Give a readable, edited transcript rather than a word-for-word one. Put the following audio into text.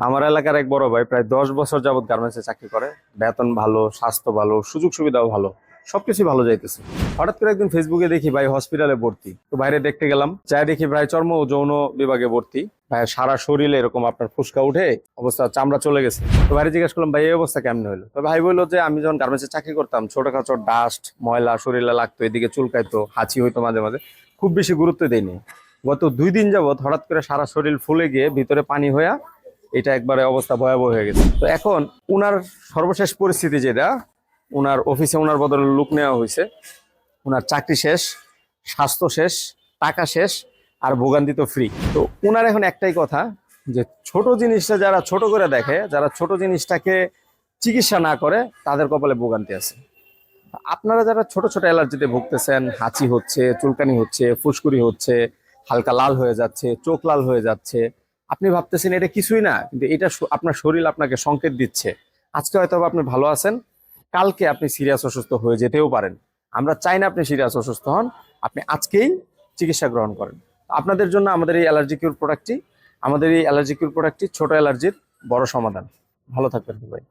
আমার এলাকার এক বড় ভাই প্রায় 10 বছর যাবত গার্মেন্টসে চাকরি করে। বেতন ভালো, স্বাস্থ্য ভালো, সুযোগ সুবিধাও ভালো, সবকিছু ভালো যাইতেছে। হঠাৎ করে একদিন ফেসবুকে দেখি ভাই হসপিটালে ভর্তি। তো বাইরে দেখতে গেলাম, যাই দেখি ভাই চর্ম ও যৌন বিভাগে ভর্তি। ভাই সারা শরীরে এরকম আপনার ফুসকা উঠে অবস্থা, চামড়া চলে গেছে। তো বাইরে জিজ্ঞেস করলাম ভাই এই অবস্থা কেমনে হলো? তো ভাই বললো যে আমি যখন গার্মেন্টসে চাকরি করতাম, ছোটখাটো ডাস্ট ময়লা শরীরে লাগতো, এদিকে চুলকাইতো, হাঁচি হইতো মাঝে মাঝে, খুব বেশি গুরুত্ব দেয়নি। গত 2 দিন যাবত হঠাৎ করে সারা শরীর ফুলে গিয়ে ভিতরে পানি হয়ে এটা একবারে অবস্থা ভয়াবহ হয়ে গেছে। তো এখন উনার সর্বশেষ পরিস্থিতি যেটা, উনার অফিসে উনার বদলে লোক নেওয়া হয়েছে, উনার চাকরি শেষ, স্বাস্থ্য শেষ, টাকা শেষ, আর ভোগান্তি তো ফ্রি। তো উনার এখন একটাই কথা, যে ছোট জিনিসটা যারা ছোট করে দেখে, যারা ছোট জিনিসটাকে চিকিৎসা না করে, তাদের কপালে ভোগান্তি আছে। আপনারা যারা ছোট ছোট অ্যালার্জিতে ভুগতেছেন, হাঁচি হচ্ছে, চুলকানি হচ্ছে, ফুসকুড়ি হচ্ছে, হালকা লাল হয়ে যাচ্ছে, চোখ লাল হয়ে যাচ্ছে, আপনি ভাবতেছেন এটা কিছুই না, কিন্তু এটা আপনার শরীর আপনাকে সংকেত দিচ্ছে। আজকে হয়তো আপনি ভালো আছেন, কালকে আপনি সিরিয়াস অসুস্থ হয়ে যেতেও পারেন। আমরা চাই না আপনি সিরিয়াস অসুস্থ হন, আপনি আজকেই চিকিৎসা গ্রহণ করেন। আপনাদের জন্য আমাদের এই অ্যালার্জি কিউর প্রোডাক্টটি, ছোট অ্যালার্জির বড় সমাধান। ভালো থাকবেন ভাই।